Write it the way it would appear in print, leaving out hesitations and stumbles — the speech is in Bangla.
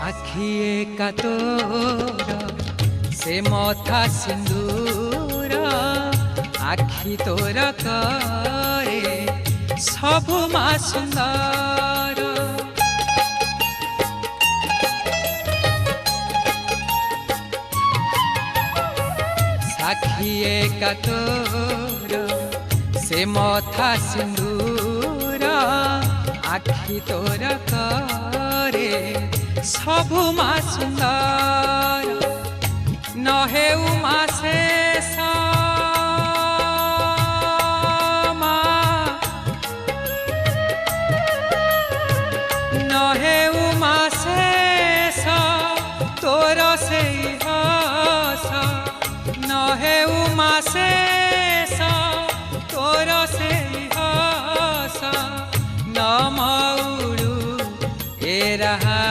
আখি একা তোর সে মথা সিন্দুর আখি তোর করে সবু মা সুন্দর সাক্ষী একা তোর সে মথা সিন্দুর আখি তোর করে সবু মা সুন্দর নহেউ মা শেষ নহেউ মা শেষ তোর সেই হস নহেউ মা শেষ তোর সেই হস নমৌড়ু এ রাহা